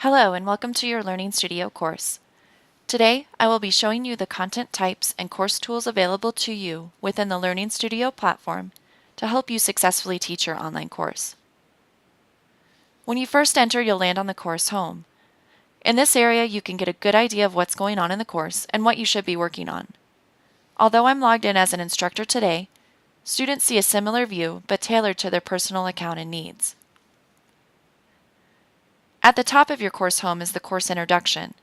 Hello and welcome to your LearningStudio course. Today, I will be showing you the content types and course tools available to you within the LearningStudio platform to help you successfully teach your online course. When you first enter, you'll land on the course home. In this area, you can get a good idea of what's going on in the course and what you should be working on. Although I'm logged in as an instructor today, students see a similar view but tailored to their personal account and needs. At the top of your course home is the course introduction.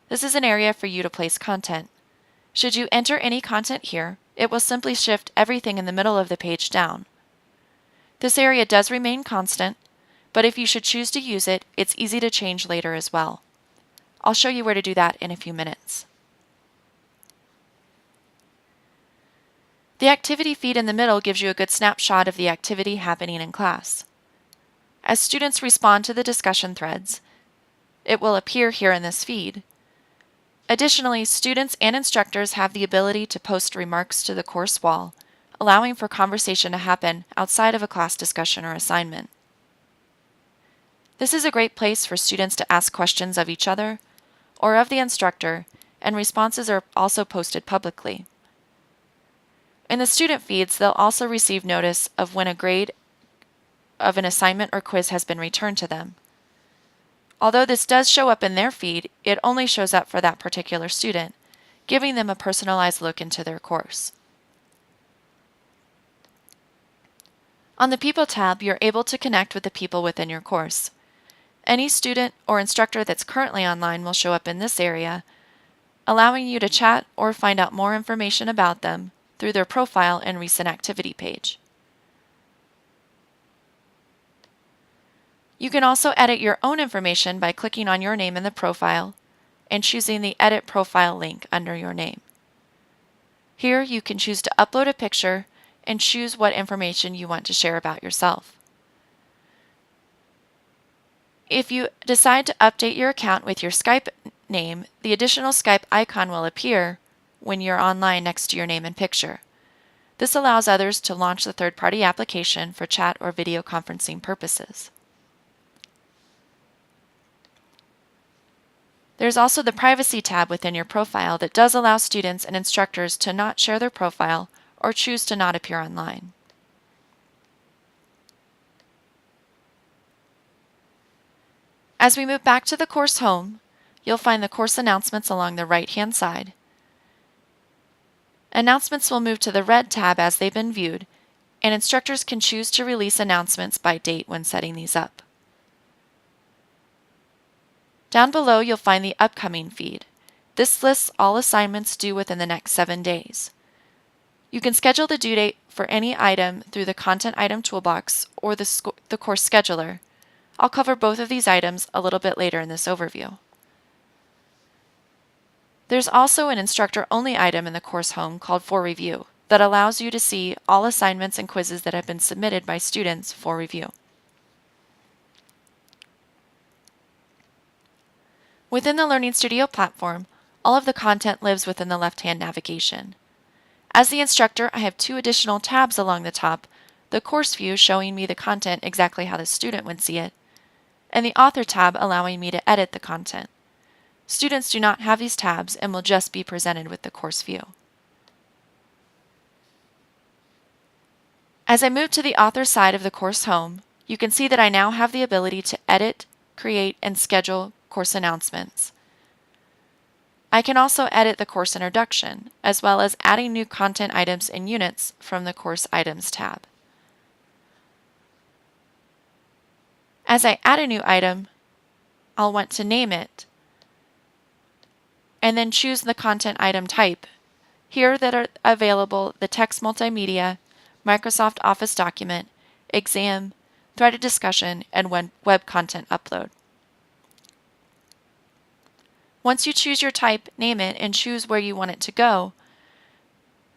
This is an area for you to place content. Should you enter any content here, it will simply shift everything in the middle of the page down. This area does remain constant, but if you should choose to use it, it's easy to change later as well. I'll show you where to do that in a few minutes. The activity feed in the middle gives you a good snapshot of the activity happening in class. As students respond to the discussion threads, it will appear here in this feed. Additionally, students and instructors have the ability to post remarks to the course wall, allowing for conversation to happen outside of a class discussion or assignment. This is a great place for students to ask questions of each other or of the instructor, and responses are also posted publicly. In the student feeds, they'll also receive notice of when a grade of an assignment or quiz has been returned to them. Although this does show up in their feed, it only shows up for that particular student, giving them a personalized look into their course. On the People tab, you're able to connect with the people within your course. Any student or instructor that's currently online will show up in this area, allowing you to chat or find out more information about them through their profile and recent activity page. You can also edit your own information by clicking on your name in the profile and choosing the Edit Profile link under your name. Here you can choose to upload a picture and choose what information you want to share about yourself. If you decide to update your account with your Skype name, the additional Skype icon will appear when you're online next to your name and picture. This allows others to launch the third-party application for chat or video conferencing purposes. There's also the Privacy tab within your profile that does allow students and instructors to not share their profile or choose to not appear online. As we move back to the course home, you'll find the course announcements along the right-hand side. Announcements will move to the red tab as they've been viewed, and instructors can choose to release announcements by date when setting these up. Down below, you'll find the upcoming feed. This lists all assignments due within the next 7 days. You can schedule the due date for any item through the Content Item Toolbox or the Course Scheduler. I'll cover both of these items a little bit later in this overview. There's also an instructor-only item in the course home called For Review that allows you to see all assignments and quizzes that have been submitted by students for review. Within the LearningStudio platform, all of the content lives within the left-hand navigation. As the instructor, I have 2 additional tabs along the top, the Course View showing me the content exactly how the student would see it, and the Author tab allowing me to edit the content. Students do not have these tabs and will just be presented with the Course View. As I move to the Author side of the course home, you can see that I now have the ability to edit, create, and schedule course announcements. I can also edit the course introduction, as well as adding new content items and units from the Course Items tab. As I add a new item, I'll want to name it, and then choose the content item type. Here that are available the text multimedia, Microsoft Office document, exam, threaded discussion, and web content upload. Once you choose your type, name it, and choose where you want it to go,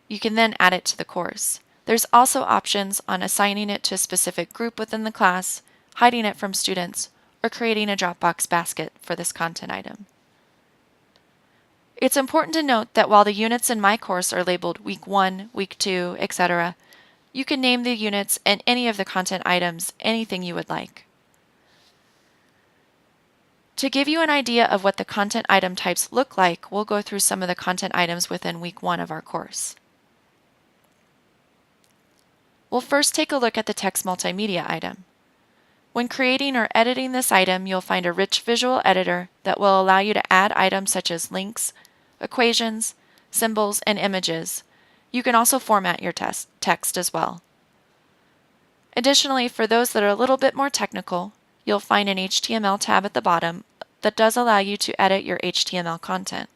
you can then add it to the course. There's also options on assigning it to a specific group within the class, hiding it from students, or creating a Dropbox basket for this content item. It's important to note that while the units in my course are labeled Week 1, Week 2, etc., you can name the units and any of the content items anything you would like. To give you an idea of what the content item types look like, we'll go through some of the content items within week 1 of our course. We'll first take a look at the text multimedia item. When creating or editing this item, you'll find a rich visual editor that will allow you to add items such as links, equations, symbols, and images. You can also format your text as well. Additionally, for those that are a little bit more technical, you'll find an HTML tab at the bottom that does allow you to edit your HTML content.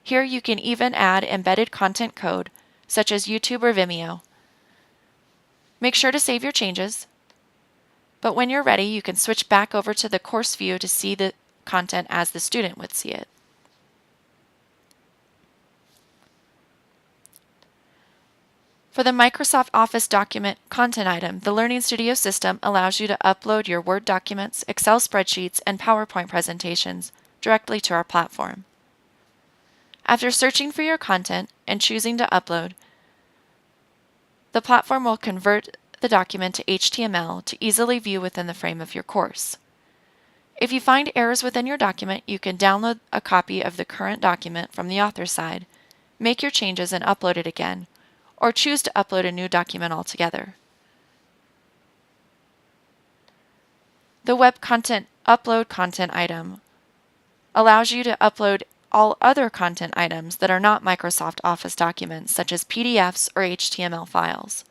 Here you can even add embedded content code, such as YouTube or Vimeo. Make sure to save your changes, but when you're ready, you can switch back over to the course view to see the content as the student would see it. For the Microsoft Office document content item, the LearningStudio system allows you to upload your Word documents, Excel spreadsheets, and PowerPoint presentations directly to our platform. After searching for your content and choosing to upload, the platform will convert the document to HTML to easily view within the frame of your course. If you find errors within your document, you can download a copy of the current document from the author side, make your changes and upload it again, or choose to upload a new document altogether. The Web Content Upload content item allows you to upload all other content items that are not Microsoft Office documents, such as PDFs or HTML files.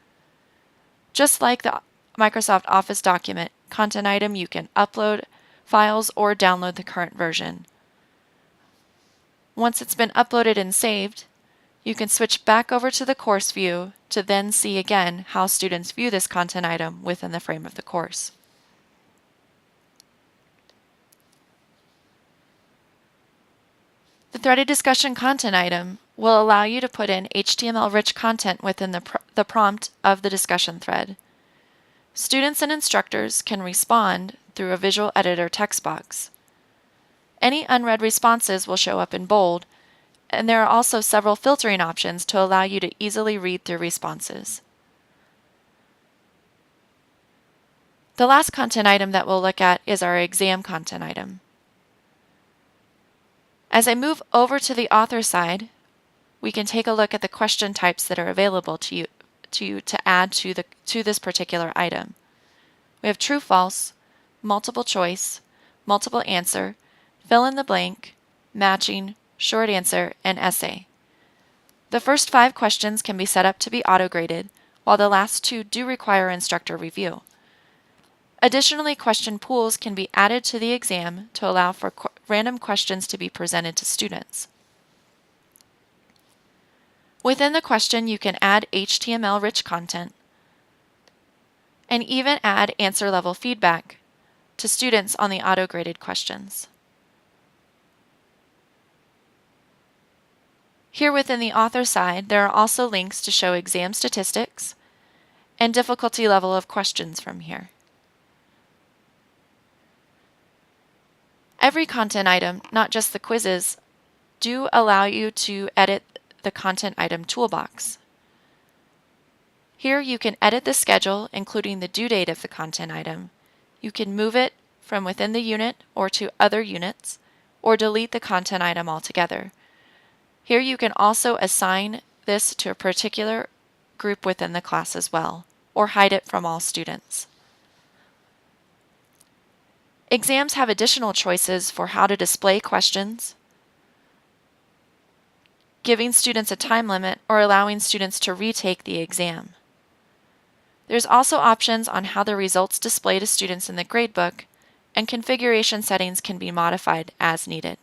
Just like the Microsoft Office document content item, you can upload files or download the current version. Once it's been uploaded and saved, you can switch back over to the course view to then see again how students view this content item within the frame of the course. The threaded discussion content item will allow you to put in HTML-rich content within the prompt of the discussion thread. Students and instructors can respond through a visual editor text box. Any unread responses will show up in bold, and there are also several filtering options to allow you to easily read through responses. The last content item that we'll look at is our exam content item. As I move over to the author side, we can take a look at the question types that are available to you to add to this particular item. We have true, false, multiple choice, multiple answer, fill in the blank, matching, short answer, and essay. The first 5 questions can be set up to be auto-graded, while the last 2 do require instructor review. Additionally, question pools can be added to the exam to allow for random questions to be presented to students. Within the question, you can add HTML-rich content and even add answer-level feedback to students on the auto-graded questions. Here within the author side, there are also links to show exam statistics and difficulty level of questions from here. Every content item, not just the quizzes, do allow you to edit the content item toolbox. Here you can edit the schedule, including the due date of the content item. You can move it from within the unit or to other units, or delete the content item altogether. Here you can also assign this to a particular group within the class as well, or hide it from all students. Exams have additional choices for how to display questions, giving students a time limit, or allowing students to retake the exam. There's also options on how the results display to students in the gradebook, and configuration settings can be modified as needed.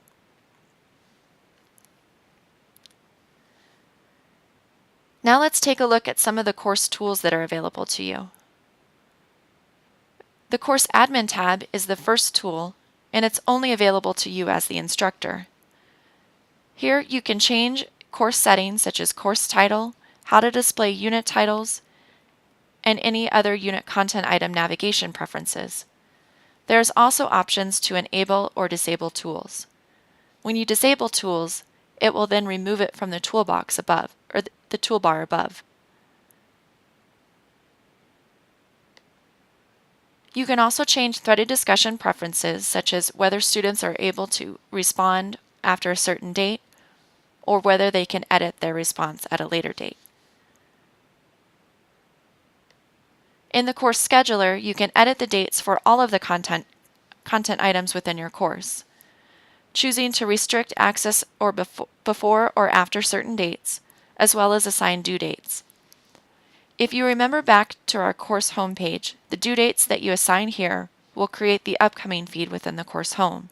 Now let's take a look at some of the course tools that are available to you. The Course Admin tab is the first tool, and it's only available to you as the instructor. Here you can change course settings such as course title, how to display unit titles, and any other unit content item navigation preferences. There's also options to enable or disable tools. When you disable tools, it will then remove it from the toolbox above, or the toolbar above. You can also change threaded discussion preferences, such as whether students are able to respond after a certain date or whether they can edit their response at a later date. In the course scheduler, you can edit the dates for all of the content items within your course, choosing to restrict access or before or after certain dates, as well as assign due dates. If you remember back to our course homepage, the due dates that you assign here will create the upcoming feed within the course home.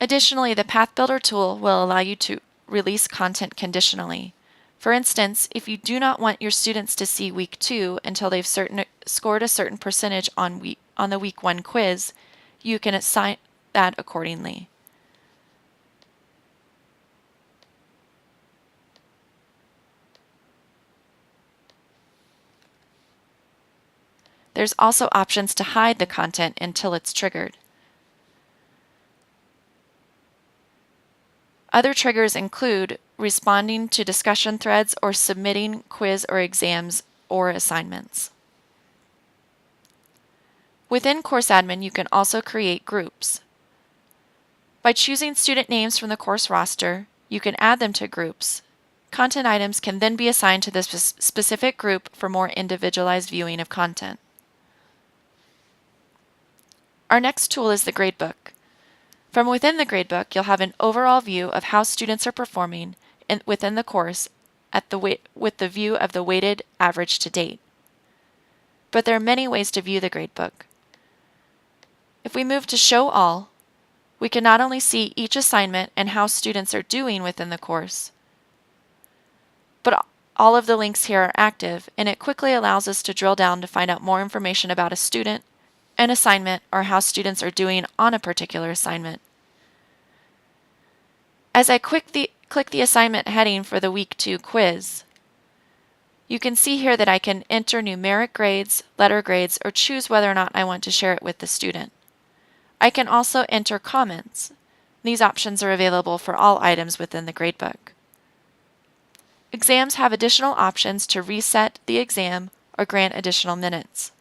Additionally, the Path Builder tool will allow you to release content conditionally. For instance, if you do not want your students to see week 2 until they've scored a certain percentage on the week 1 quiz, you can assign that accordingly. There's also options to hide the content until it's triggered. Other triggers include responding to discussion threads or submitting quiz or exams or assignments. Within Course Admin, you can also create groups. By choosing student names from the course roster, you can add them to groups. Content items can then be assigned to the specific group for more individualized viewing of content. Our next tool is the Gradebook. From within the Gradebook, you'll have an overall view of how students are performing within the course with the view of the weighted average to date. But there are many ways to view the Gradebook. If we move to Show All, we can not only see each assignment and how students are doing within the course, but all of the links here are active, and it quickly allows us to drill down to find out more information about a student, an assignment, or how students are doing on a particular assignment. As I click the assignment heading for the week 2 quiz, you can see here that I can enter numeric grades, letter grades, or choose whether or not I want to share it with the student. I can also enter comments. These options are available for all items within the Gradebook. Exams have additional options to reset the exam or grant additional minutes.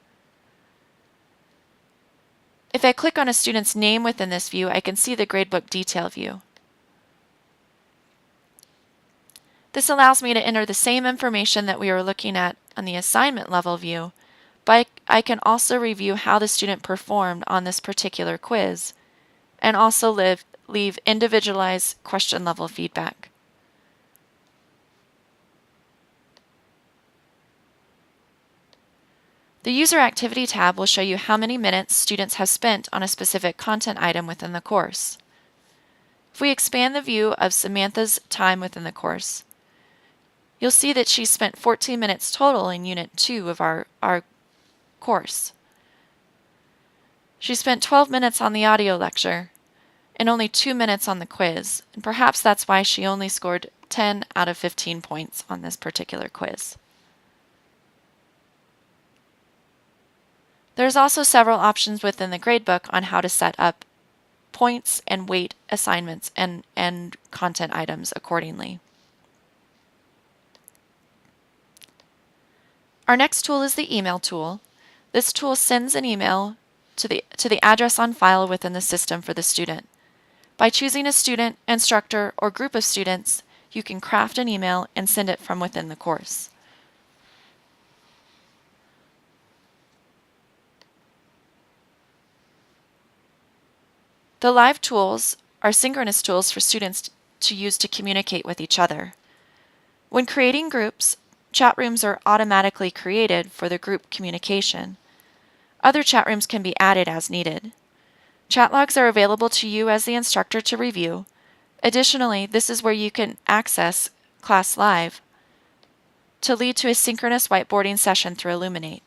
If I click on a student's name within this view, I can see the Gradebook detail view. This allows me to enter the same information that we were looking at on the assignment level view, but I can also review how the student performed on this particular quiz, and also leave individualized question level feedback. The User Activity tab will show you how many minutes students have spent on a specific content item within the course. If we expand the view of Samantha's time within the course, you'll see that she spent 14 minutes total in Unit 2 of our course. She spent 12 minutes on the audio lecture and only 2 minutes on the quiz, and perhaps that's why she only scored 10 out of 15 points on this particular quiz. There's also several options within the Gradebook on how to set up points and weight assignments and content items accordingly. Our next tool is the Email tool. This tool sends an email to the address on file within the system for the student. By choosing a student, instructor, or group of students, you can craft an email and send it from within the course. The live tools are synchronous tools for students to use to communicate with each other. When creating groups, chat rooms are automatically created for the group communication. Other chat rooms can be added as needed. Chat logs are available to you as the instructor to review. Additionally, this is where you can access Class Live to lead to a synchronous whiteboarding session through Illuminate.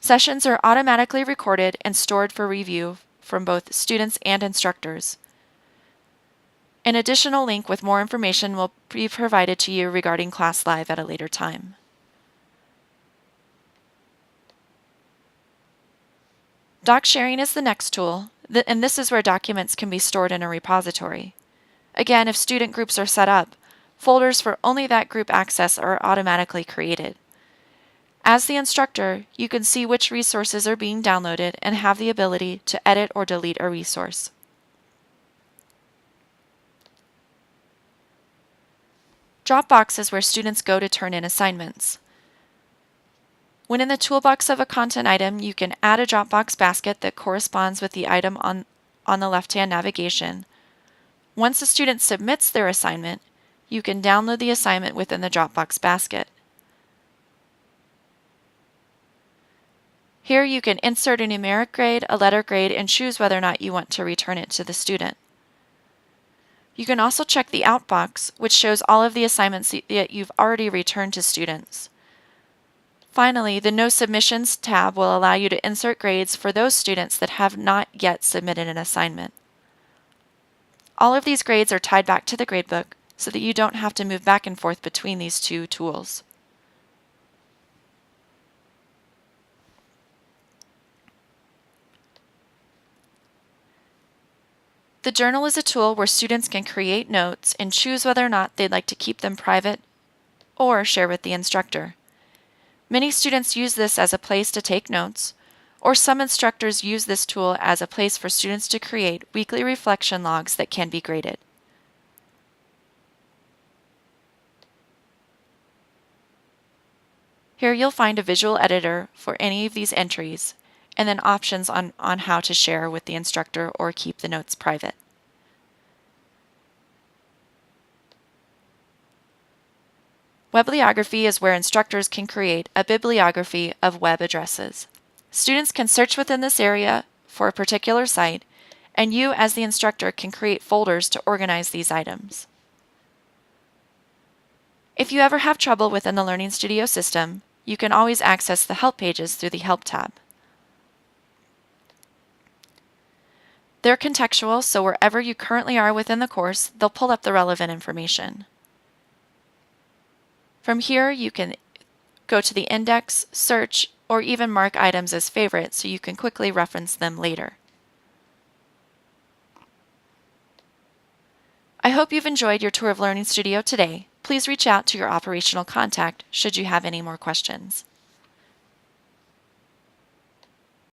Sessions are automatically recorded and stored for review from both students and instructors. An additional link with more information will be provided to you regarding Class Live at a later time. Doc sharing is the next tool, and this is where documents can be stored in a repository. Again, if student groups are set up, Folders for only that group access are automatically created. As the instructor, you can see which resources are being downloaded and have the ability to edit or delete a resource. Dropbox is where students go to turn in assignments. When in the toolbox of a content item, you can add a Dropbox basket that corresponds with the item on the left-hand navigation. Once a student submits their assignment, you can download the assignment within the Dropbox basket. Here you can insert a numeric grade, a letter grade, and choose whether or not you want to return it to the student. You can also check the Out box, which shows all of the assignments that you've already returned to students. Finally, the No Submissions tab will allow you to insert grades for those students that have not yet submitted an assignment. All of these grades are tied back to the gradebook so that you don't have to move back and forth between these two tools. The journal is a tool where students can create notes and choose whether or not they'd like to keep them private or share with the instructor. Many students use this as a place to take notes, or some instructors use this tool as a place for students to create weekly reflection logs that can be graded. Here you'll find a visual editor for any of these entries, and then options on how to share with the instructor or keep the notes private. Webliography is where instructors can create a bibliography of web addresses. Students can search within this area for a particular site, and you as the instructor can create folders to organize these items. If you ever have trouble within the LearningStudio system, you can always access the help pages through the Help tab. They're contextual, so wherever you currently are within the course, they'll pull up the relevant information. From here, you can go to the index, search, or even mark items as favorites so you can quickly reference them later. I hope you've enjoyed your tour of LearningStudio today. Please reach out to your operational contact should you have any more questions.